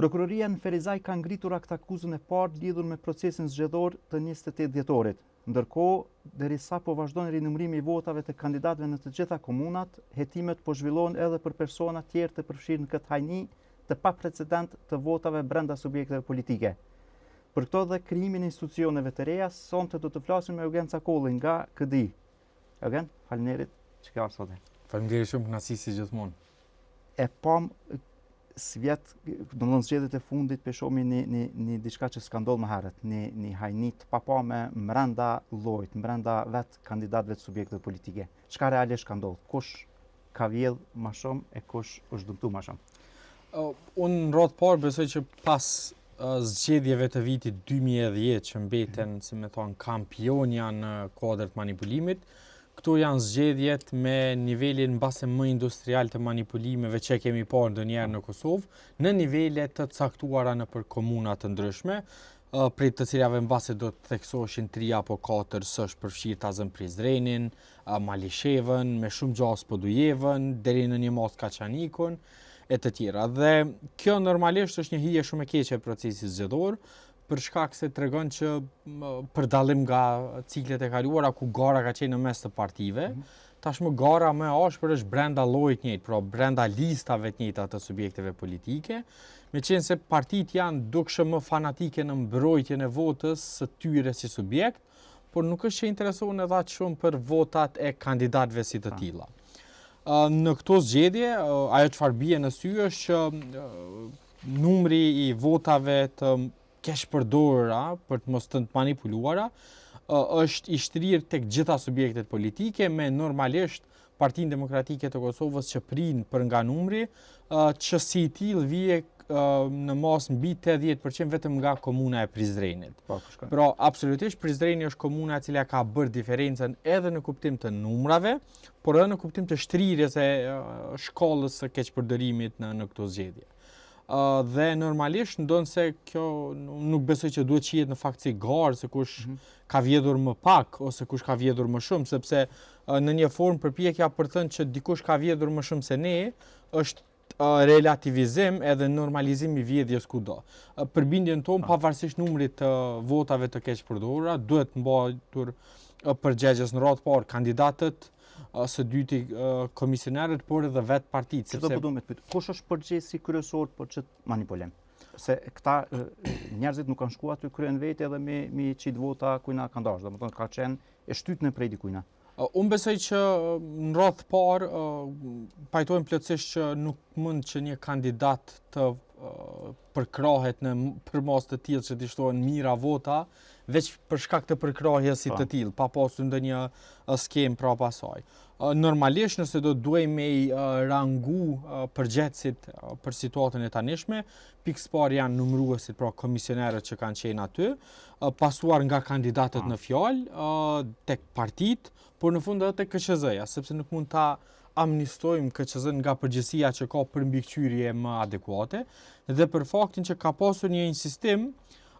Prokuroria në Ferizaj ka ngritur akt akuzën e parë lidhur me procesin zgjedhor të 28 dhjetorit. Ndërkohë, derisa po vazhdon rinumërimi i votave të kandidatëve në të gjitha komunat, hetimet po zhvillohen edhe për persona tjerë të përfshirë në këtë hajni të paprecedent të votave brenda subjekteve politike. Për këto dhe krijimin e institucioneve të reja, sonte do të flasim me Eugen Cakolli nga KDI. Eugen, faleminderit që ka ardhur sot. Faleminderit shumë, kënaqësi si gjithmonë. E pam si vjet, domethënë zgjedhjet e fundit pe shohmi një diçka që s'ka ndodhur më herët, një hajni të papame brenda llojit, brenda vet kandidatëve të subjekteve politike. Çka realisht ka ndodhur? Kush ka vjedh më shumë e kush është dëmtuar më shumë? Unë në rrot parë besoj që pas zgjedhjeve të vitit 2010 që mbeten, si me thonë, kampionja në kuadër të manipulimit, këto janë zgjedhjet me nivelin mbase më industrial të manipulimeve që kemi parë ndonjëherë në Kosovë, në nivele të caktuara në për komuna të ndryshme, prej të cilave mbase do të theksoshin 3 apo 4 s'është përfshirë Tazën Prizrenin, Malishevën, me shumë gjas Podujevën, deri në një mos Kaçanikun e të tjera. Dhe kjo normalisht është një hije shumë e keqe e procesit zgjedhor, për shkak se tregon që për dallim nga ciklet e kaluara ku gara ka qenë në mes të partive, tashmë gara më e ashpër është brenda llojit njëjtë, pra brenda listave të njëjta të subjekteve politike, meqense partitë janë dukshëm më fanatike në mbrojtjen e votës së tyre si subjekt, por nuk është që interesohen edhe aq shumë për votat e kandidatëve si të tilla. Në këto zgjedhje, ajo çfarë bie në sy është që numri i votave të keq përdorura për të mos të manipuluara është i shtrirë tek gjitha subjektet politike, me normalisht Partinë Demokratike të Kosovës që prind për nga numri, që si i tillë vije në mos mbi 80% vetëm nga komuna e Prizrenit. Pra, absolutisht Prizreni është komuna e cila ka bërë diferencën edhe në kuptim të numrave, por edhe në kuptim të shtrirjes e shkollës së keqpërdorimit në këto zgjedhje. Dhe normalisht ndonë se kjo nuk besoj që duhet qihet në fakt si garë se kush ka vjedhur më pak ose kush ka vjedhur më shumë, sepse në një formë përpjekja për thënë që dikush ka vjedhur më shumë se ne është relativizim edhe normalizim i vjedhjes kudo. Përbindjen tonë, pavarësisht numrit të votave të keq përdorura, duhet mbatur përgjegjës në radhë parë kandidatët, së dyti komisionerët, por edhe vetë partitë. Çdo do të pyet, kush është përgjegjësi kryesor për ç't manipulim? Se këta njerëzit nuk kanë shkuar aty kryen vetë edhe me çit vota kujna kanë dashur, domethënë ka qenë e shtytën prej dikujna. Unë besoj që në radhë parë pajtojmë plotësisht që nuk mund që një kandidat të përkrahet në përmas të tillë që t'i shtohen mira vota, veç për shkak të përkrahjes si të tillë, pa pasur ndonjë skem prapa saj. Normalisht nëse do duhej me i rangu përgjegjësit për situatën e tanishme, pikë parë janë numëruesit, pra komisionerët që kanë qenë aty, pasuar nga kandidatët në fjalë tek partitë, por në fund edhe tek KQZ-ja, sepse nuk mund ta amnistojmë KQZ-n nga përgjegjësia që ka për mbikëqyrje më adekuate, dhe për faktin që ka pasur një insistim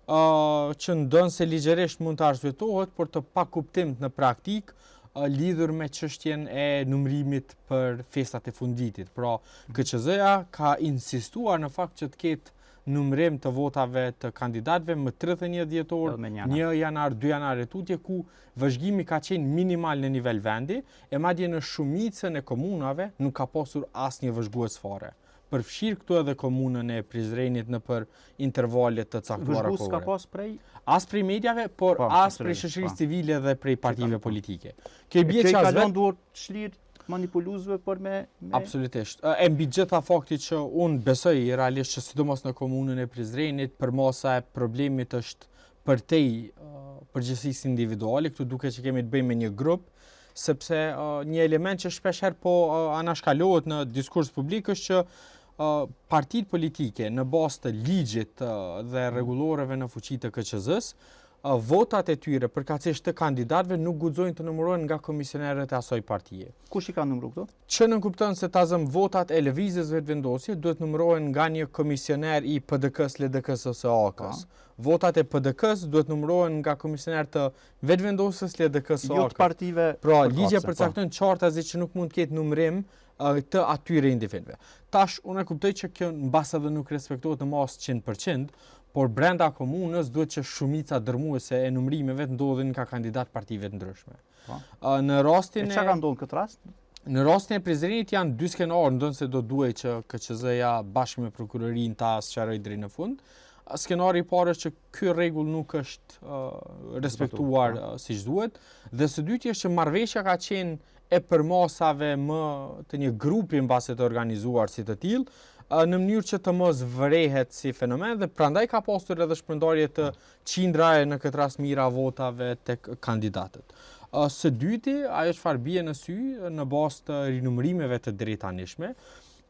që ndonë se ligjerisht mund të arsyetohet, por të pa kuptim në praktik lidhur me çështjen e numërimit për festat e fundvitit. Pra, KQZ-ja ka insistuar në fakt që të ketë numërim të votave të kandidatëve më 31 dhjetor, 1 janar, 2 janar e tutje, ku vëzhgimi ka qenë minimal në nivel vendi, e madje në shumicën e komunave nuk ka pasur asnjë vëzhgues fare. Përfshirë këtu edhe komunën e Prizrenit në për intervalet të caktuara kohore. Vëzhgues ka pas prej? As prej medjave, por as prej shoqërisë civile dhe prej partive politike. Kjo i bie që kalon duhet çlirë manipuluesve për me... Absolutisht. E mbi gjitha fakti që unë besoj realisht që sidomos në komunën e Prizrenit, përmasa e problemit është përtej përgjegjësisë individuale, këtu duket që kemi të bëjmë me një grup, sepse një element që shpeshherë po anashkalohet në diskurs publik është që partitë politike në bazë të ligjit dhe rregulloreve në fuqi të KQZ-s, votat e tyre përkatësisht të kandidatëve nuk guxojnë të numërohen nga komisionerët e asaj partie. Kush i ka numëruar këto? Që në kupton se tazëm votat e lëvizjes vetvendosje duhet numërohen nga një komisioner i PDK-s, LDK-s ose AK-s. Votat e PDK-s duhet numërohen nga komisioner të vetvendosjes, LDK-s ose AK-s. Jo të partive. Pra, ligji përcakton qartazi që nuk mund të ketë numërim të atyre individëve. Tash, unë e kuptoj që kjo në bas edhe nuk respektohet në mas 100%, por brenda komunës duhet që shumica dërmuese e numrimeve të ndodhin ka kandidat partive të ndryshme. Në rastin çka ka ndodhur këtë rast? Në rastin e Prizrenit janë 2 skenarë, ndonse do duhej që KQZ-ja bashkë me prokurorinë ta sqarojë deri në fund. Skenari i parë është që ky rregull nuk është respektuar siç duhet, dhe së dyti është që marrëveshja ka qenë e përmasave më të një grupi mbase të organizuar si të tillë, në mënyrë që të mos vërehet si fenomen, dhe prandaj ka pasur edhe shpërndarje të qindraje në këtë rast mira votave tek kandidatët. Së dyti, ajo çfarë bie në sy në bazë të rinumërimeve të drejtanishme,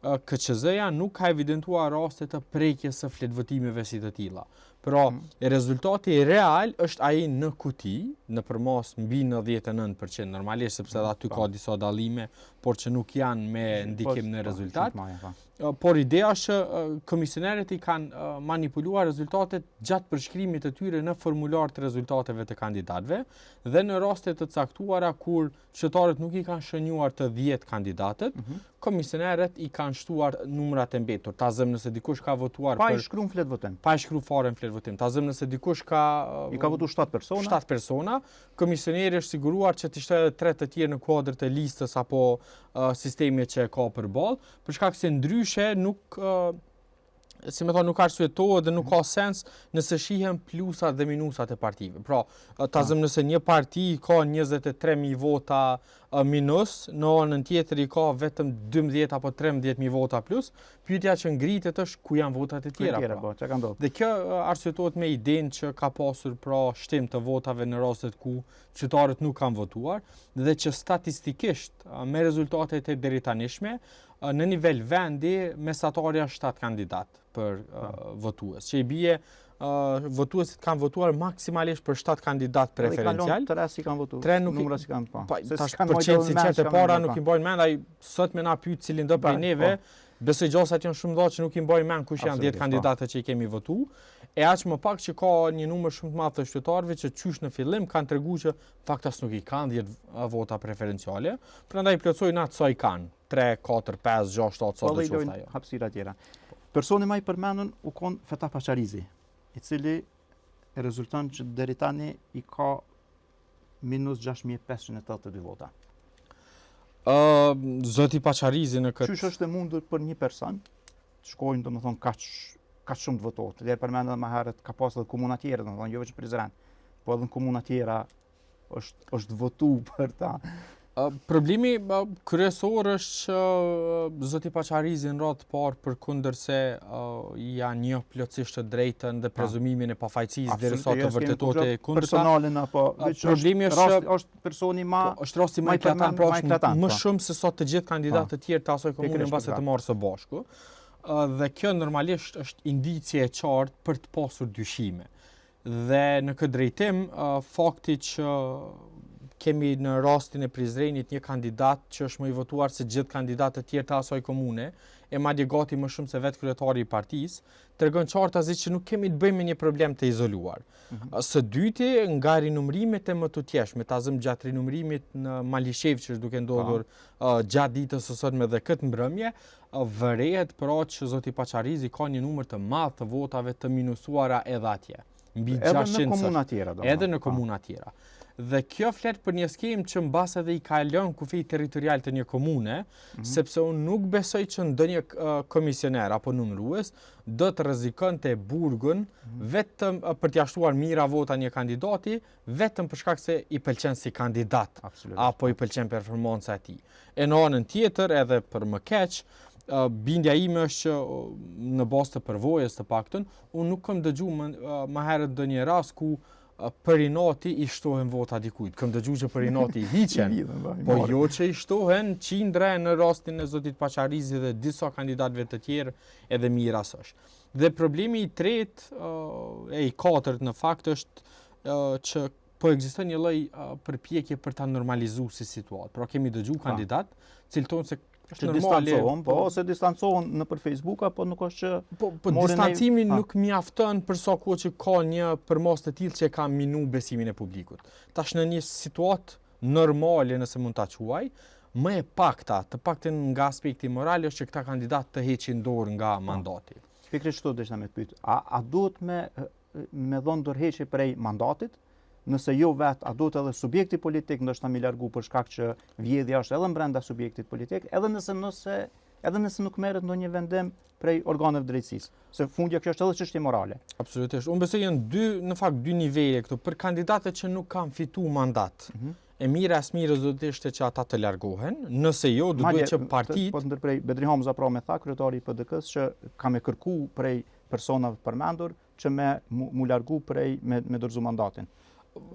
KQZ-ja nuk ka evidentuar raste të prekjes së fletvotimeve si të tilla. Pra, rezultati real është ai në kuti, nëpërmos mbi 99%, normalisht sepse aty ka disa dallime, por që nuk janë me ndikim në rezultat. Por ideja është që komisionerët i kanë manipuluar rezultatet gjatë përshkrimit të tyre në formular të rezultateve të kandidatëve, dhe në raste të caktuara kur qytetarët nuk i kanë shënjuar të 10 kandidatët, komisionerët i kanë shtuar numrat e mbetur. Ta zëm nëse dikush ka votuar pa i shkruar fletvotim. Pa i shkruar fare në fletvotim. Ta zëm nëse dikush i ka votuar 7 persona. 7 persona, komisioneri është siguruar që të ishte edhe 3 të tjerë në kuadër të listës apo sistemi që e ka përballë, për shkak se ndryshe nuk nuk arsyetohet dhe nuk ka sens nëse shihen plusat dhe minusat e partive. Pra, ta zëm nëse një parti ka 23.000 vota minus, në anën tjetër i ka vetëm 12 apo 13.000 vota plus, pyetja që ngritet është ku janë votat e tjera. Dhe kjo arsyetohet me idenë që ka pasur pra shtim të votave në rastet ku qytetarët nuk kanë votuar, dhe që statistikisht me rezultatet e deritanishme në nivel vendi mesatarja 7 kandidat për votues, që i bie votuesit kanë votuar maksimalisht për 7 kandidat preferencial. 3 si kanë votuar. 3 nuk numra si kanë pa. Tash përqendësi qetë e para nuk i mbajnë mend, ai sot më na pyet cilin do prej neve, besoj gjosat janë shumë dha që nuk i mbajnë mend kush janë 10 kandidatët që i kemi votu. E aq më pak që ka një numër shumë të madh të qytetarëve që qysh në fillim kanë treguar që faktas nuk i kanë 10 vota preferenciale, prandaj plotësojnë atë sa i kanë. 3, 4, 5, 6, 7 sa do të qoftë ajo. Hapësira tjera. Personi më i përmendur u kon Feta Pacharizi, i cili rezulton që deri tani i ka minus 6.582 vota. Zoti Pacharizi në këtë... Qysh është e mundur për një person të shkojnë, domethënë, kaq shumë të votohet. Dhe përmendëm më herët ka pasur edhe komuna tjera, domethënë, jo vetëm Prizren, po edhe në komuna tjera është votu për ta. Problemi kryesor është që zoti Pacharizi në radhë parë përkundër se janë një plotësisht të drejtën dhe prezumimin e pafajësisë derisa të vërtetohet e kundërta. Personalin apo problemi është personi është rasti më eklatant, më shumë se sa të gjithë kandidatët e tjerë të asaj komune mbase të marrë së bashku. Dhe kjo normalisht është indicie e qartë për të pasur dyshime. Dhe në këtë drejtim, fakti që kemi në rastin e Prizrenit një kandidat që është më i votuar se gjithë kandidatët e tjerë të asaj komune, e madje gati më shumë se vetë kryetari i partisë, tregon qartazi që nuk kemi të bëjmë me një problem të izoluar. Së dyti, nga rinumrimet e mëtutjeshme, ta zëm gjatë rinumrimit në Malishev që është duke ndodhur gjatë ditës së sotme dhe këtë mbrëmje, vërehet pra që zoti Pacharizi ka një numër të madh të votave të minusuara edhe atje. Mbi 600 edhe në komuna tjera. Edhe në komuna tjera. Dhe kjo flet për një skemë që mbase dhe i ka lënë kufi territorial të një komune, sepse unë nuk besoj që ndonjë komisioner apo numërues do të rrezikonte burgun vetëm për t'ia shtuar mira vota një kandidati, vetëm për shkak se i pëlqen si kandidat apo i pëlqen performanca e tij. E në anën tjetër, edhe për më keq, bindja ime është që në bazë të përvojës të paktën, unë nuk kam dëgjuar më herët ndonjë rast ku për inati i shtohen vota dikujt. Kam dëgjuar që për inati i hiqen, po jo që i shtohen qindra në rastin e zotit Pacharizi dhe disa kandidatëve të tjerë edhe mira është. Dhe problemi i tretë e i katërt në fakt është që po ekziston një lloj përpjekje për ta normalizuar si situatë. Pra kemi dëgjuar kandidat cilë tonë se që distancohen, po ose distancohen nëpër Facebook apo nuk është që po distancimi nuk mjafton për sa kohë që ka një përmas të tillë që ka minu besimin e publikut. Tash në një situatë normale nëse mund ta quaj, më e pakta, të paktën nga aspekti moral, është që këta kandidat të heqin dorë nga mandati. Pikërisht kështu desha me të pyet. A duhet me dhënë dorëheqje prej mandatit? Nëse jo vetë, a duhet edhe subjekti politik ndoshta mi largu për shkak që vjedhja është edhe brenda subjektit politik, edhe nëse nuk merret ndonjë vendim prej organeve drejtësisë. Se fundja kjo është edhe çështje morale. Absolutisht. Unë besoj janë në fakt dy nivele këtu për kandidatët që nuk kanë fituar mandat. E mira as mirë do të ishte që ata të largohen, nëse jo do duhet që partitë. Po të ndërprej Bedri Hamza pra me tha kryetari i PDK-s që ka me kërku prej personave përmendur që mu largu prej me dorëzu mandatin.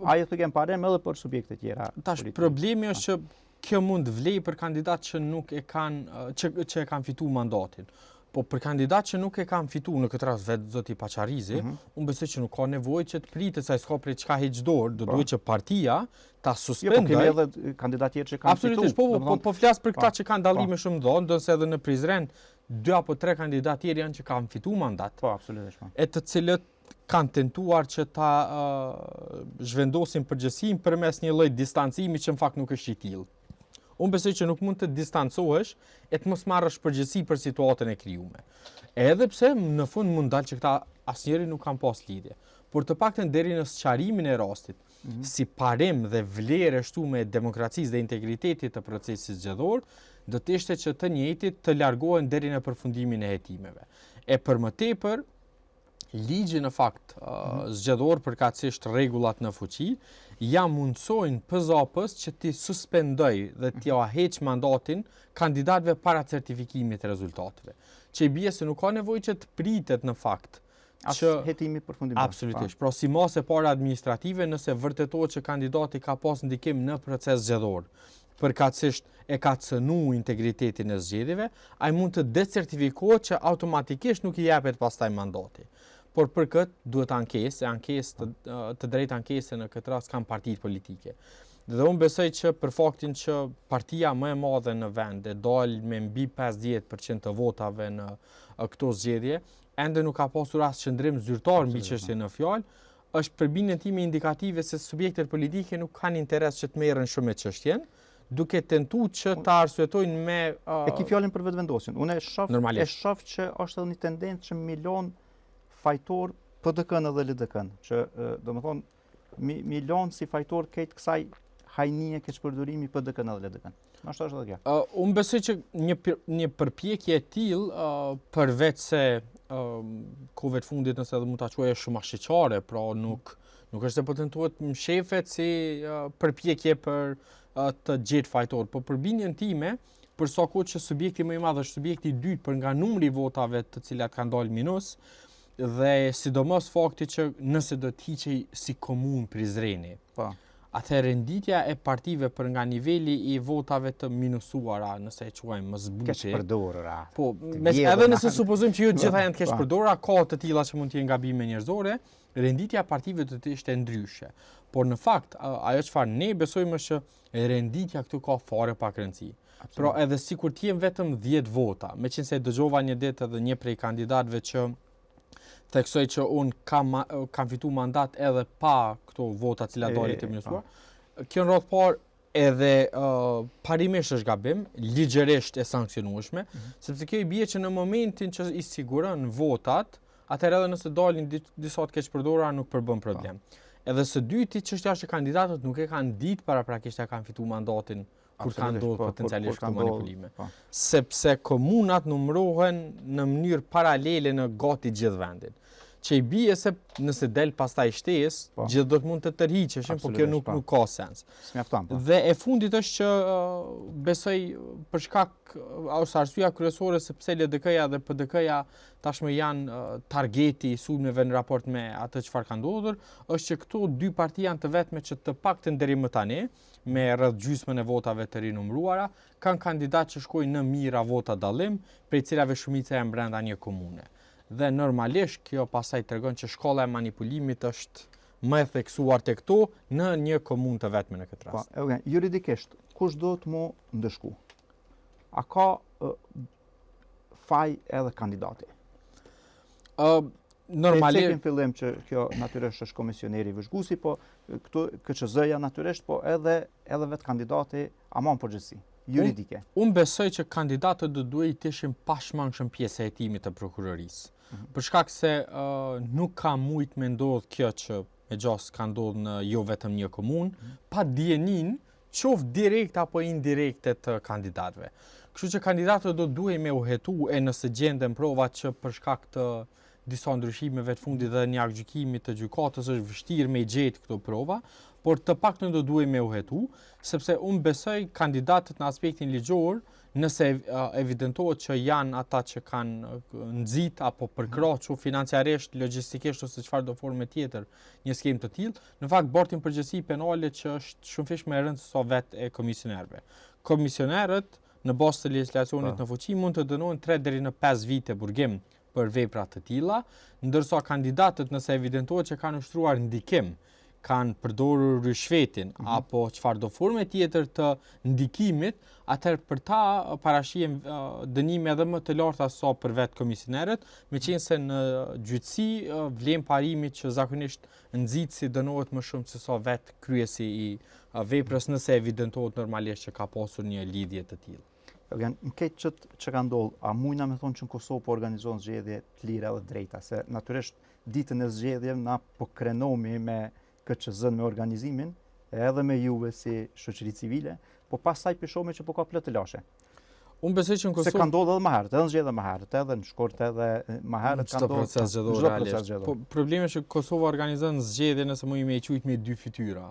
Ajo të kemë parem edhe për subjekte tjera. Tash problemi është që kjo mund vlej për kandidat që nuk e kanë që e kanë fituar mandatin. Po për kandidat që nuk e kanë fituar në këtë rast vetë zoti Pacharizi, unë besoj që nuk ka nevojë që të pritet sa s'ka prej çka heq dorë, do duhet që partia ta suspendojë. Jo, po kemi edhe kandidat tjerë që kanë fituar. Absolutisht, po flas për këta që kanë dallime shumë dhënë, ndonse edhe në Prizren 2 apo 3 kandidat tjerë janë që kanë fituar mandat. Po, absolutisht. E të cilët kanë tentuar që ta zhvendosin përgjegjësinë përmes një lloj distancimi që në fakt nuk është i tillë. Unë besoj që nuk mund të distancohesh e të mos marrësh përgjegjësi për situatën e krijuar. Edhe pse në fund mund dalë që këta asnjëri nuk kanë pas lidhje. Por të paktën deri në sqarimin e rastit, si parim dhe vlerë shtume e demokracisë dhe integritetit të procesit zgjedhor, do të ishte që të njëjtit të largohen deri në përfundimin e hetimeve. E për më tepër, ligji në fakt zgjedhor përkatësisht rregullat në fuqi ja mundsojnë PZAP-s që t'i suspendoj dhe t'ja heq mandatin kandidatëve para certifikimit të rezultateve. Që i bie se nuk ka nevojë që të pritet në fakt që hetimi përfundimtar. Absolutisht. Pra si masë para administrative nëse vërtetohet që kandidati ka pas ndikim në proces zgjedhor, përkatësisht e ka cënu integritetin e zgjedhjeve, ai mund të decertifikohet që automatikisht nuk i jepet pastaj mandati. Por për këtë duhet ankesë të drejtë ankese në këtë rast kanë partitë politike. Dhe unë besoj që për faktin që partia më e madhe në vend e dal me mbi 50% të votave në këto zgjedhje, ende nuk ka pasur as qëndrim zyrtar mbi çështjen në fjalë, është për bindjen time indikative se subjektet politike nuk kanë interes që të merren shumë me çështjen, duke tentuar që ta arsyetojnë me e ki fjalën për vetëvendosjen. Unë e shoh që është edhe një tendencë që milon fajtor PDK-n edhe LDK-n, që domethënë milon si fajtor këtë kësaj hajnie keqpërdorimi PDK-n edhe LDK-n. Ashtu është edhe kjo. Unë besoj që një përpjekje e tillë përveç se kohëve të fundit nëse edhe mund ta quajë shumë ashiqare, pra nuk është se po tentohet mshefet si përpjekje për të gjetë fajtor, po për bindjen time, për sa kohë që subjekti më i madh është subjekti i dytë për nga numri i votave të cilat kanë dalë minus, dhe sidomos fakti që nëse do të hiqej si komunë Prizreni. Atëherë renditja e partive për nga niveli i votave të minusuara, nëse e quajmë më zbuti. Keqpërdorura. Po, edhe nëse supozojmë që jo të gjitha janë të keqpërdorura, ka të tilla që mund të jenë gabime njerëzore, renditja e partive do të ishte ndryshe. Por në fakt, ajo çfarë ne besojmë është që renditja këtu ka fare pak rëndësi. Pra edhe sikur të jem vetëm 10 vota, meqense dëgjova një ditë edhe një prej kandidatëve që theksoj që unë kam fitu mandat edhe pa këto vota cilat dalin të minusuar. Kjo në radhë parë edhe parimisht është gabim, ligjërisht e sankcionueshme, sepse kjo i bie që në momentin që i siguron votat, atëherë edhe nëse dalin disa të keqpërdorura nuk përbën problem. Edhe së dyti çështja është që kandidatët nuk e kanë ditë paraprakisht se kanë fituar mandatin kur kanë ndodhur potencialisht këto manipulime. Sepse komunat numërohen në mënyrë paralele në gati gjithë vendin. Që i bie se nëse del pastaj shtesë, gjithë do të mund të tërhiqeshin, por kjo nuk ka sens. Dhe e fundit është që besoj për shkak ose arsyeja kryesore sepse LDK-ja dhe PDK-ja tashmë janë targeti i sulmeve në raport me atë çfarë ka ndodhur, është që këto dy parti janë të vetme që të paktën deri më tani, me rreth gjysmën e votave të rinumëruara, kanë kandidat që shkojnë në mijëra vota dallim, prej cilave shumica janë brenda një komune. Dhe normalisht kjo pasaj tregon që shkolla e manipulimit është më e theksuar te këto në një komunë të vetme në këtë rast. Juridikisht, kush do të mu ndëshku? A ka faj edhe kandidati? Normalisht në fillim që kjo natyrisht është komisioneri vëzhguesi, po këtu KÇZ-ja natyrisht, po edhe vetë kandidati amon përgjithësi. juridike. Unë besoj që kandidatët do duhet të ishin pashmangshëm pjesë e hetimit të prokurorisë. Për shkak se nuk ka mujt me ndodh kjo që me gjas ka ndodhur në jo vetëm një komunë, pa dijenin qoftë direkt apo indirekte të kandidatëve. Kështu që kandidatët do duhet me u hetu e nëse gjenden provat që për shkak të disa ndryshimeve të fundit dhe një gjykimit të gjykatës është vështirë me gjetë këto prova, por të paktën do duhet me u hetu, sepse unë besoj kandidatët në aspektin ligjor, nëse evidentohet që janë ata që kanë nxit apo përkrahur financiarisht, logjistikisht ose çfarë do forme tjetër një skemë të tillë, në fakt bartin përgjegjësi penale që është shumë fish më e rëndë se sa vetë e komisionerëve. Komisionerët në bazë të legjislacionit në fuqi mund të dënohen 3 deri në 5 vite burgim për vepra të tilla, ndërsa kandidatët nëse evidentohet që kanë ushtruar ndikim, kanë përdorur rishvetin apo çfarë do forme tjetër të ndikimit, atëherë për ta parashihen dënime edhe më të larta sa për vetë komisionerët, meqense në gjyqësi vlen parimi që zakonisht nxitësi dënohet më shumë se sa vetë kryesi i veprës nëse evidentohet normalisht që ka pasur një lidhje të tillë. Në këtë që ka ndodhur, a mujna me thonë që në Kosovë po organizohen zgjedhje të lira dhe drejta, se natyrisht ditën e zgjedhjeve na po krenomi me KÇZ-n me organizimin, edhe me juve si shoqëri civile, po pastaj pishomi që po ka plot të lashe. Unë besoj që në Kosovë se ka ndodhur edhe më herët, edhe në zgjedhje më herët, edhe në Shkort, edhe më herët ka ndodhur proces zgjedhor. Po problemi është që Kosova organizon zgjedhje nëse më me quajt me 2 fytyra.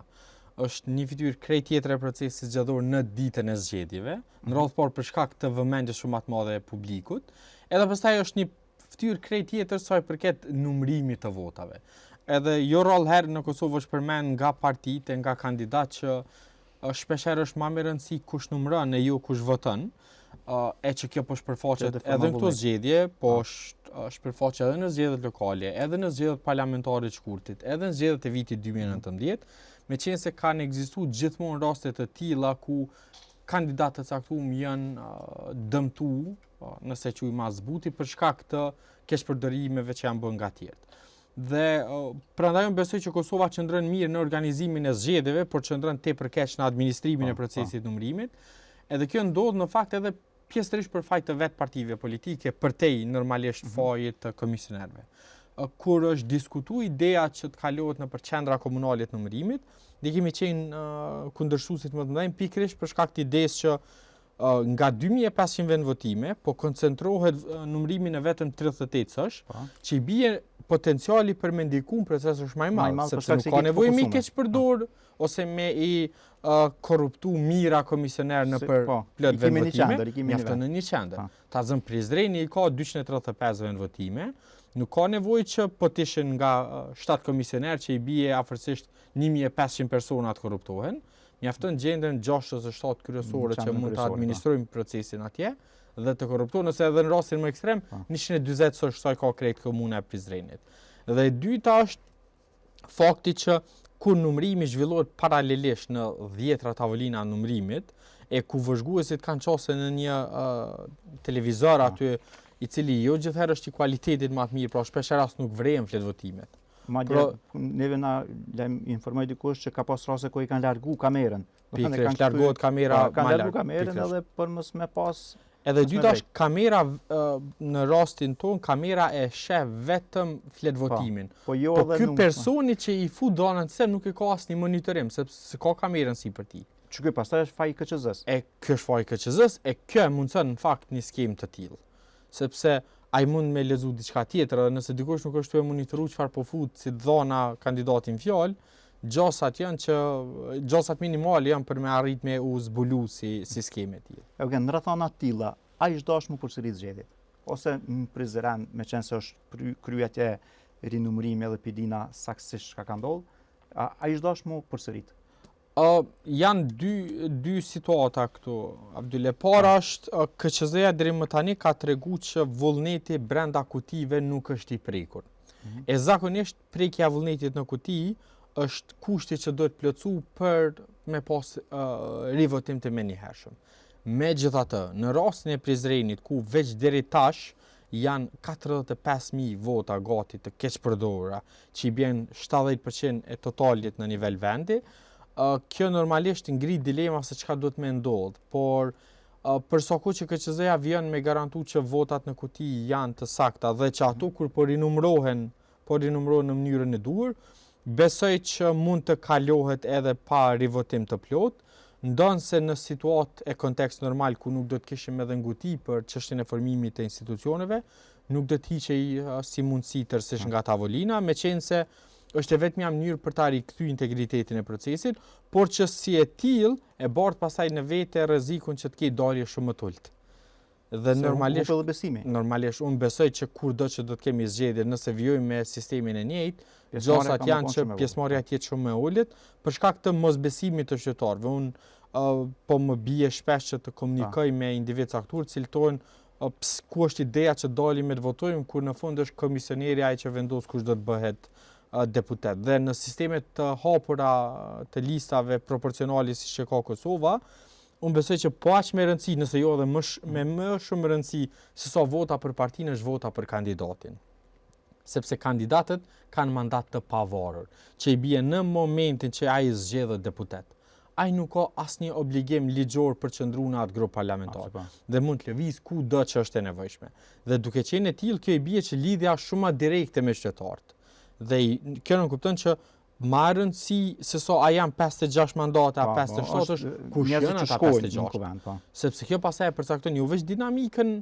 Është një fytyrë krejt tjetër e procesit zgjedhor në ditën e zgjedhjeve, në radhë por për shkak të vëmendjes shumë të madhe e publikut, edhe pastaj është një fytyrë krejt tjetër sa i përket numërimit të votave. Edhe jo rallëherë në Kosovë është përmend nga partitë, nga kandidatë që shpeshherë është më rëndësi kush numëron e jo kush voton, e që kjo po shpërfaqet edhe në këto zgjedhje, po shpërfaqet edhe në zgjedhjet lokale, edhe në zgjedhjet parlamentare të shkurtit, edhe në zgjedhjet e vitit 2019, meqense kanë ekzistuar gjithmonë raste të tilla ku kandidatë të caktuar janë dëmtuar, nëse quajmë azbuti për shkak të keqpërdorimeve që janë bërë nga tjerë. Dhe prandaj unë besoj që Kosova qëndron mirë në organizimin e zgjedhjeve, por qëndron tepër keq në administrimin e procesit numërimit. Edhe kjo ndodh në fakt edhe pjesërisht për fajt të vetë partive politike, përtej normalisht fajit të komisionerëve. Kur është diskutuar ideja që të kalohet në qendra komunale të numërimit, ne kemi qenë kundërshtuesit më të mëdhenj pikërisht për shkak të idesë që nga 2500 vendvotime, po koncentrohet numërimi në vetëm 38-sh, që i bie potenciali për me ndikuar proces është më i madh, sepse nuk ka nevojë me keq përdor ose me i korruptu mira komisioner në për plot vendvotime, mjafton në një qendër. Ta zëm Prizreni ka 235 vendvotime, nuk ka nevojë që po të ishin nga 7 komisioner që i bie afërsisht 1500 persona të korruptohen. Mjafton gjendën 6 ose 7 kryesore që mund të administrojnë procesin atje dhe të korruptohen, nëse edhe në rastin më ekstrem, 140 sa sa ka krejt komuna e Prizrenit. Dhe e dyta është fakti që kur numërimi zhvillohet paralelisht në 10 tavolina numërimit, e ku vëzhguesit kanë qasë në një televizor aty, i cili jo gjithherë është i kualitetit më të mirë, pra shpesh rast nuk vrejnë fletvotimet. Madje neve na informoi dikush që ka pas raste ku i kanë largu kamerën. Pikërisht largohet kamera më kanë largu kamerën edhe për mos me pas. Edhe dyta është kamera në rastin ton, kamera e sheh vetëm fletvotimin. Po ky personi që i fut donën se nuk e ka asnjë monitorim, sepse ka kamerën sipër tij. Që ky pastaj është faji KÇZ-s. Ky është faji KÇZ-s e kjo e mundson në fakt një skemë të tillë. Sepse ai mund me lezu diçka tjetër, dhe nëse dikush nuk është të monitoru çfarë po fut si dhona kandidatin fjalë, gjasat minimale janë për me arrit me u zbulu si skeme tjetër. Në rrethana të tilla, ai s'dash më përsërit zgjedhjet. Ose në Prizren, meqense është kryetje rinumërimi edhe pidina saktësisht çka ka ndodhur, ai s'dash më përsërit. Janë dy situata këtu, Abdule. Para është KÇZ-ja deri më tani ka treguar që vullneti brenda kutive nuk është i prekur. E zakonisht prekja e vullnetit në kuti është kushti që duhet plotësu për me pas rivotim të menjëhershëm. Megjithatë, në rastin e Prizrenit ku veç deri tash janë 45.000 vota gati të keqpërdorura, që i bjen 70% e totalit në nivel vendi, kjo normalisht ngrit dilema se çka duhet me ndodh, por për sa kohë që KQZ-ja vjen me garantu që votat në kuti janë të sakta dhe që ato kur po rinumrohen në mënyrën e duhur, besoj që mund të kalohet edhe pa rivotim të plot, ndonë se në situatë e kontekst normal ku nuk do të kishim edhe nguti për çështjen e formimit të institucioneve, nuk do të hiqej si mundësi tërësisht nga tavolina, meqense është e vetmja mënyrë për ta rikthy integritetin e procesit, por që si e tillë e bart pasaj në vete rrezikun që të ketë dalje shumë më të ulët. Dhe normalisht unë besoj që kurdo që do të kemi zgjedhje, nëse vijojmë me sistemin e njëjtë, gjosat janë që pjesëmarrja të jetë shumë më e ulët për shkak të mosbesimit të qytetarëve. Unë po më bie shpesh që të komunikoj me individ caktuar, cilëtojnë ku është ideja që dalim të votojmë, kur në fund është komisioneri ai që vendos kush do të bëhet deputet. Dhe në sistemet të hapura të listave proporcionale siç e ka Kosova, unë besoj që po aq me rëndësi, nëse jo edhe me më shumë rëndësi se sa vota për partinë është vota për kandidatin. Sepse kandidatët kanë mandat të pavarur, që i bie në momentin që ai zgjedhet deputet. Ai nuk ka asnjë obligim ligjor për të qëndruar në atë grup parlamentar dhe mund të lëviz kudo që është e nevojshme. Dhe duke qenë e tillë, kjo i bie që lidhja është shumë më direkte me qytetarët. Dhe kjo nuk kupton që ma rëndësi se so a janë 56 mandate, a 57 është kush janë ata 56. Sepse kjo pastaj e përcakton jo vetëm dinamikën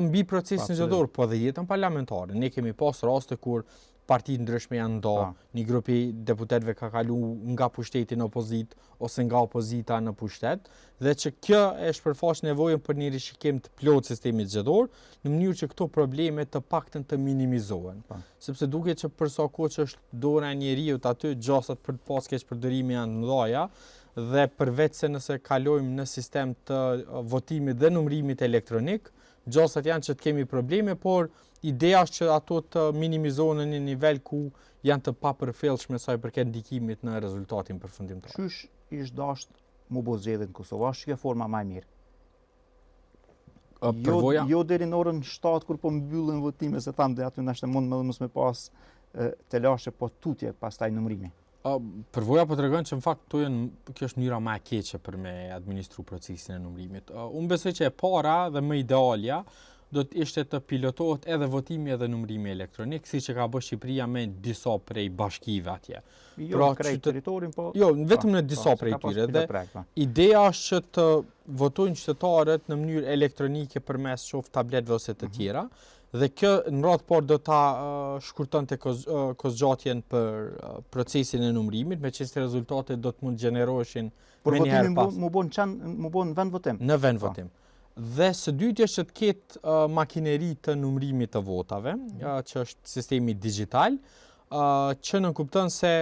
mbi procesin zgjedhor, po dhe jetën parlamentare. Ne kemi pas raste kur partitë ndryshme janë nda, një grupi deputetëve ka kalu nga pushteti në opozit ose nga opozita në pushtet, dhe që kjo e shpërfaq nevojën për një rishikim të plot sistemit zgjedhor, në mënyrë që këto probleme të paktën të minimizohen. Sepse duket që për sa kohë që është dora e njeriut aty, gjasat për të pas keqpërdorimi janë të mëdha, dhe përveç se nëse kalojmë në sistem të votimit dhe numërimit elektronik, gjasat janë që të kemi probleme, por ideja është që ato të minimizohen në një nivel ku janë të papërfillshme sa i përket ndikimit në rezultatin përfundimtar. Qysh ish dasht mu bo zgjedhjen në Kosovë? Është kjo forma më e mirë? Jo deri në orën 7 kur po mbyllën votime, se tham dhe aty nashtë mund më mos me pas telashe, po tutje pastaj numërimi. Përvoja po tregon që në fakt kjo është mënyra më e keqe për me administru procesin e numërimit. Unë besoj që e para dhe më idealja do të ishte të pilotohet edhe votimi edhe numërimi elektronik, siç e ka bërë Shqipëria me disa prej bashkive atje. Jo në krejt territorin, po. Jo, vetëm në disa prej tyre. Dhe ideja është që të votojnë qytetarët në mënyrë elektronike përmes qoftë tabletëve ose të tjera. Dhe kjo në radhë parë do ta shkurtonte kozgjatjen për procesin e numërimit, meqense rezultatet do të mund gjeneroheshin me një herë pas. Mu bon vend votim. Në vend votim. Dhe së dytja që të ketë makineri të numërimit të votave, që është sistemi digital, që nënkupton se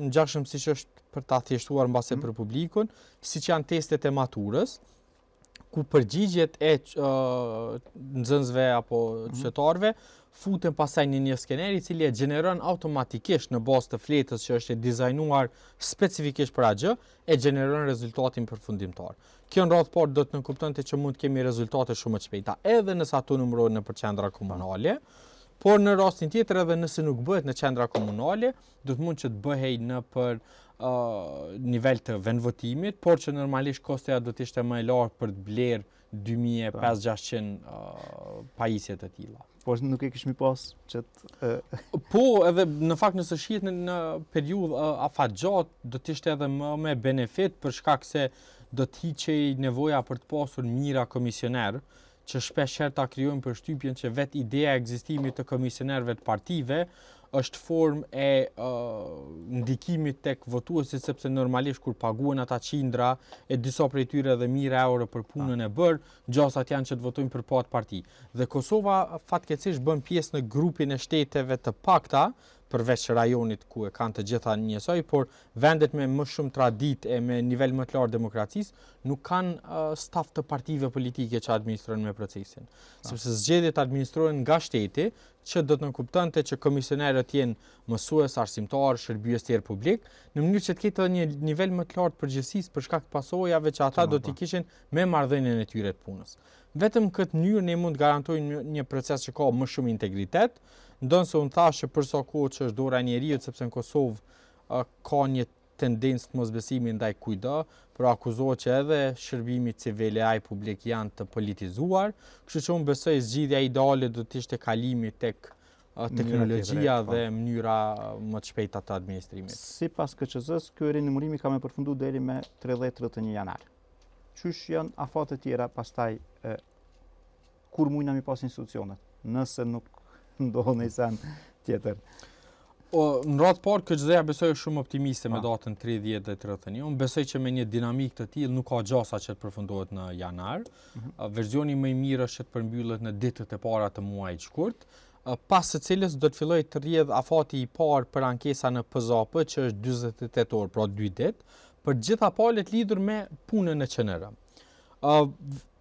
ngjashëm siç është për ta thjeshtuar mbase për publikun, siç janë testet e maturës, ku përgjigjet e nxënësve apo qytetarëve futen pasaj në një skener i cili e gjeneron automatikisht në bazë të fletës që është e dizajnuar specifikisht për atë, e gjeneron rezultatin përfundimtar. Kjo në radhë parë do të nënkuptonte që mund të kemi rezultate shumë të shpejta, edhe nëse ato numërohen në qendra komunale, por në rastin tjetër edhe nëse nuk bëhet në qendra komunale, do të mund që të bëhej në për nivel të vendvotimit, por që normalisht kostoja do të ishte më e lartë për të blerë 2500-600 pajisje të tilla. Po nuk e kishmi pas që të... Po, edhe në fakt nëse shihet në periudhë afatgjatë, do të ishte edhe më me benefit për shkak se do të hiqej nevoja për të pasur mira komisioner, që shpesh herë ta krijojnë përshtypjen që vetë ideja e ekzistimit të komisionerëve të partive është formë e ndikimit tek votuesit, sepse normalisht kur paguhen ata qindra e disa prej tyre edhe mijëra euro për punën e bërë, gjasat janë që të votojnë për pat parti. Dhe Kosova fatkeqësisht bën pjesë në grupin e shteteve të pakta, përveç rajonit ku e kanë të gjitha njësoj, por vendet me më shumë traditë e me nivel më të lartë demokracisë nuk kanë staf të partive politike që administrojnë me procesin. Sepse zgjedhjet administrohen nga shteti, që do të nënkuptonte që komisionerët jenë mësues, arsimtar, shërbyes tjerë publik, në mënyrë që të ketë një nivel më të lartë përgjegjësisë për shkak të pasojave që ata do t'i kishin me marrëdhënien e tyre të punës. Vetëm këtë mënyrë ne mund të garantojmë një proces që ka më shumë integritet, ndonë se unë thashë për sa kohë që është dora e njeriut, sepse në Kosovë ka një tendencë të mosbesimi ndaj kujdo, por akuzohet që edhe shërbimi civil e ai publik janë të politizuar, kështu që unë besoj zgjidhja ideale do të ishte kalimi tek teknologjia dhe mënyra më të shpejta të administrimit. Sipas KQZ-s, ky rinumërimi ka me përfundu deri me 30-31 janar. Qysh janë afatet tjera pastaj kur mujna mi pas institucionet, nëse nuk ndohë në sen tjetër? Në radhë parë, KQZ-ja besoj shumë optimiste me datën 30 dhe 31. Unë besoj që me një dinamik të tillë nuk ka gjasa që të përfundohet në janar. Versioni më i mirë është që të përmbyllet në ditët e para të muajit shkurt, pas së cilës do të filloj të rrjedh afati i parë për ankesa në PZAP, që është 48 orë, pra 2 ditë, për gjitha palët lidhur me punën e QNR.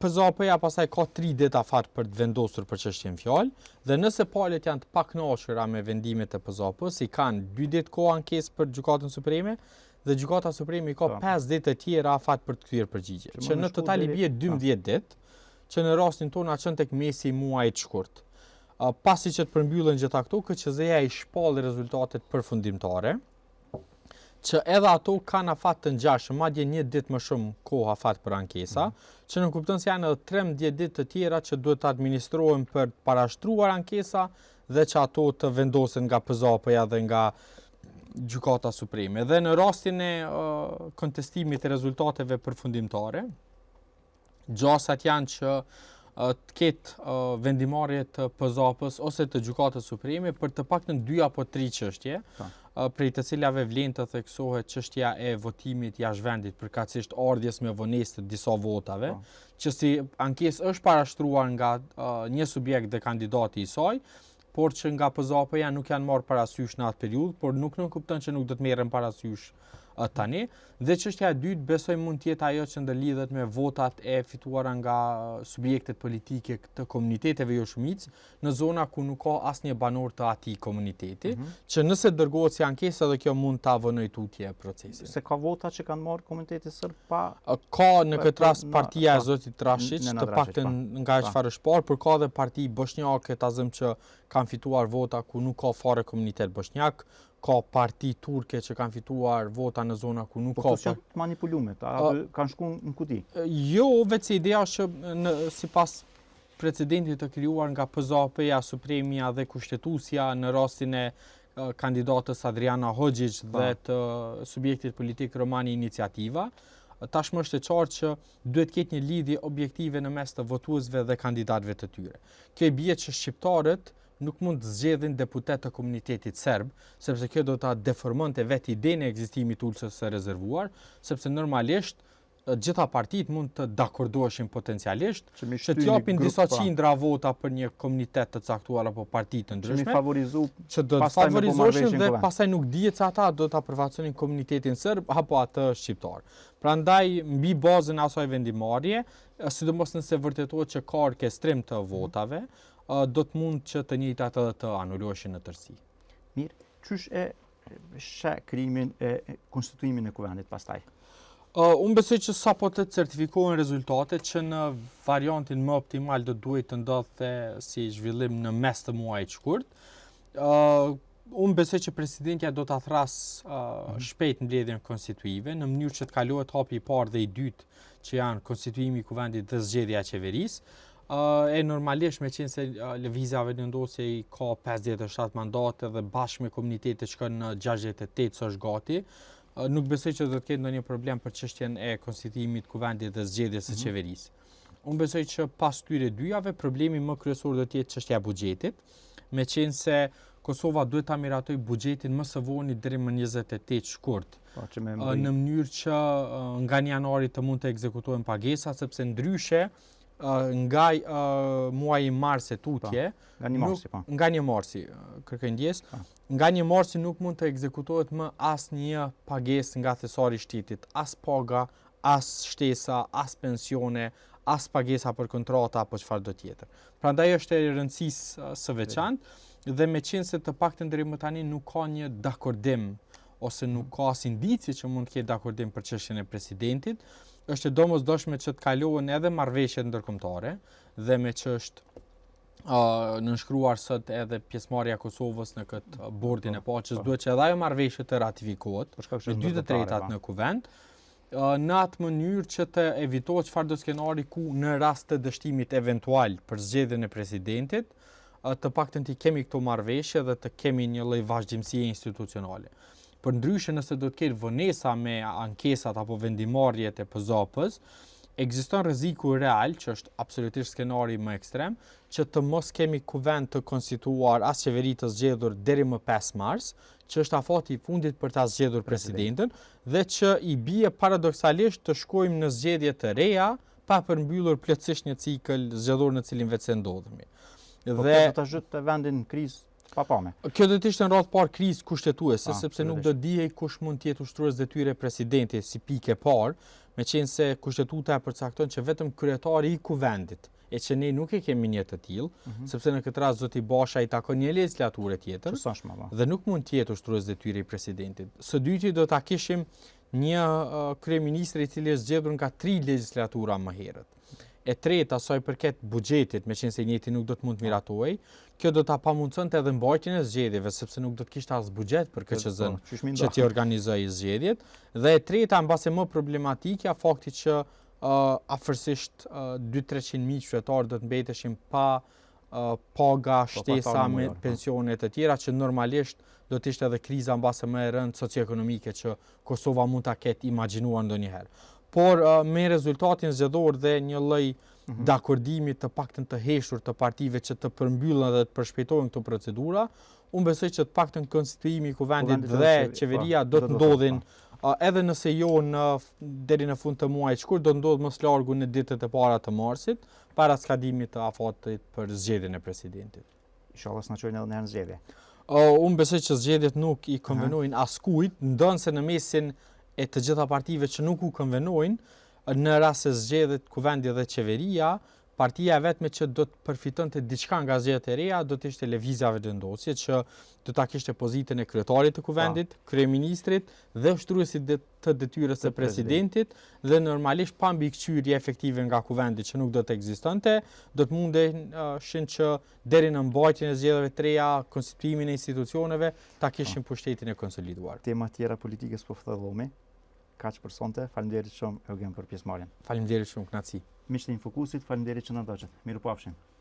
PZAP-ja pastaj ka 3 ditë afat për të vendosur për çështjen fjalë, dhe nëse palët janë të pakënaqura me vendimet e PZAP-s, i kanë 2 ditë kohë ankesë për Gjykatën Supreme, dhe Gjykata Supreme i ka 5 ditë të tjera afat për të kthyer përgjigje, që në total i bie 12 ditë, që në rastin tonë na çon tek mesi i muajit shkurt. Pasi që të përmbyllen gjitha këto, KQZ-ja i shpall rezultatet përfundimtare, që edhe ato kanë afat të ngjashëm, madje 1 ditë më shumë kohë afat për ankesa, që në kupton se janë edhe 13 ditë të tjera që duhet të administrohen për të parashtruar ankesa dhe që ato të vendosen nga PZAP-ja dhe nga Gjykata Supreme. Dhe në rastin e kontestimit të rezultateve përfundimtare, gjasat janë që të ketë vendimarrje të PZAP-s ose të Gjykatës Supreme për të paktën 2 apo 3 çështje, prej të cilave vlen të theksohet çështja e votimit jashtëvendit, përkatësisht ardhjes me vonesë të disa votave, që si ankesë është parashtruar nga një subjekt dhe kandidati i saj, por që nga PZAP-ja nuk janë marrë parasysh në atë periudhë, por nuk kupton që nuk do të merren parasysh tani. Dhe çështja e dytë besoj mund të jetë ajo që ndërlidhet me votat e fituara nga subjektet politike të komuniteteve jo shumicë në zona ku nuk ka asnjë banor të atij komuniteti, që nëse dërgohet si ankesë edhe kjo mund ta avonojë tutje procesin. Se ka vota që kanë marrë komuniteti serb pa ka në këtë rast partia e zotit Trashić, të paktën nga çfarë është parë, por ka edhe parti bosnjake ta zëm që kanë fituar vota ku nuk ka fare komunitet bosnjak, ka parti turke që kanë fituar vota në zona ku nuk ka. Po të manipulume, kanë shku në kuti? Jo, vetë se ideja është sipas precedentit të krijuar nga PZAP-ja, Supremia dhe Kushtetuesja në rastin e kandidatës Adriana Hoxhić dhe të subjektit politik Romani Iniciativa, tashmë është e qartë që duhet të ketë një lidhje objektive në mes të votuesve dhe kandidatëve të tyre. Kjo bie që shqiptarët nuk mund të zgjedhin deputet të komunitetit serb, sepse kjo do ta deformonte vetë idenë e ekzistimit ulsës së rezervuar, sepse normalisht gjitha partitë mund të dakordoheshin potencialisht që të japin disa qindra vota për një komunitet të caktuar apo parti të ndryshme, që do të favorizoshin dhe pastaj nuk dihet se ata do ta përfaqësonin komunitetin serb apo atë shqiptar. Prandaj mbi bazën e asaj vendimarrje, sidomos nëse vërtetohet që ka orkestrim të votave, do të mund që të njëjtat edhe të anuloheshin në tërësi. Mirë, çysh e sheh krijimin e konstituimin e kuvendit pastaj? Unë besoj që sapo të certifikohen rezultatet që në variantin më optimal do duhet të ndodhte si zhvillim në mes të muajit shkurt. Unë besoj që presidentja do ta thras shpejt mbledhjen konstituive në mënyrë që të kalohet hapi i parë dhe i dytë që janë konstituimi i kuvendit dhe zgjedhja e qeverisë. E normalisht me qenë se lëvizja vendosje i ka 57 mandate dhe bashkë me komunitetet shkon në 68 së është gati, nuk besoj që do të ketë ndonjë problem për çështjen e konstituimit kuvendit dhe zgjedhjes së qeverisë. Unë besoj që pas këtyre dyjave problemi më kryesor do të jetë çështja e buxhetit, me qenë se Kosova duhet ta miratoj buxhetin më së voni deri më 28 shkurt, në mënyrë që nga janari të mund të ekzekutohen pagesat, sepse ndryshe nga muaji mars e tutje, nga një marsi, kërkoj ndjes, nga një marsi nuk mund të ekzekutohet më asnjë pagesë nga thesari i shtetit, as paga, as shtesa, as pensione, as pagesa për kontrata apo çfarë do tjetër. Prandaj është e rëndësisë së veçantë dhe me qenë se të paktën deri më tani nuk ka një dakordim ose nuk ka as indicie që mund të ketë dakordim për çështjen e presidentit, është e domosdoshme që të kalohen edhe marrëveshjet ndërkombëtare dhe me që është nënshkruar sot edhe pjesëmarrja e Kosovës në këtë bordin e paqes, duhet që edhe ajo marrëveshje të ratifikohet me 2/3 në kuvend, në atë mënyrë që të evitohet çfarëdo skenari ku në rast të dështimit eventual për zgjedhjen e presidentit, të paktën të kemi këto marrëveshje dhe të kemi një lloj vazhdimësie institucionale. Përndryshe nëse do të ketë vonesa me ankesat apo vendimarrjet e PZOP-s, ekziston rreziku real, që është absolutisht skenari më ekstrem, që të mos kemi kuvend të konstituar as qeveri të zgjedhur deri më 5 mars, që është afati i fundit për ta zgjedhur presidentin, dhe që i bie paradoksalisht të shkojmë në zgjedhje të reja pa përmbyllur plotësisht një cikël zgjedhor në cilin vetë ndodhemi. Po kjo do ta zhyt të vendin në krizë papame. Kjo do të ishte në radhë parë krizë kushtetuese, sepse nuk do dihej kush mund të jetë ushtrues detyre presidenti si pikë e parë, meqense kushtetuta e përcakton që vetëm kryetari i kuvendit, e që ne nuk e kemi një të tillë, sepse në këtë rast zoti Basha i takon një legislaturë tjetër dhe nuk mund të jetë ushtrues detyre i presidentit. Së dyti do ta kishim një kryeministër i cili është zgjedhur nga 3 legislatura më herët. E treta, sa i përket buxhetit, meqense i njëjti nuk do të mund të miratohej, kjo do ta pamundësonte edhe mbajtjen e zgjedhjeve, sepse nuk do të kishte as buxhet për KQZ-n që t'i organizojë zgjedhjet. Dhe e treta, mbase më problematike, fakti që afërsisht 200-300 mijë qytetarë do të mbeteshin pa paga, shtesa me pensione të tjera, që normalisht do të ishte edhe kriza mbase më e rëndë socioekonomike që Kosova mund ta ketë imagjinuar ndonjëherë. Por me rezultatin zgjedhor dhe një lloj dakordimi të paktën të heshtur të partive që të përmbyllën dhe të përshpejtojnë këto procedura, unë besoj që të paktën konstituimi i kuvendit dhe qeveria do të ndodhin, edhe nëse jo deri në fund të muajit shkurt, do të ndodh mos largu në ditët e para të marsit, para skadimit të afatit për zgjedhjen e presidentit. Inshallah s'na çojnë edhe në zgjedhje. Unë besoj që zgjedhjet nuk i konvenojnë askujt, ndonse në mesin e të gjitha partive që nuk u konvenojnë, në rast se zgjedhet kuvendi dhe qeveria, partia e vetme që do të përfitonte diçka nga zgjedhjet e reja do të ishte Lëvizja Vendosje, që do ta kishte pozitën e kryetarit të kuvendit, kryeministrit dhe ushtruesit të detyrës së presidentit, dhe normalisht pa mbikëqyrje efektive nga kuvendi që nuk do të ekzistonte, do të mundeshin që deri në mbajtjen e zgjedhjeve të reja, konstituimin e institucioneve, ta kishin pushtetin e konsoliduar. Tema tjera politike s'po fillojmë. Kaq për sonte, faleminderit shumë Eugen për pjesëmarrjen. Faleminderit shumë, kënaqësi. Miqtë e Infokusit, faleminderit që na ndoqët. Mirupafshim.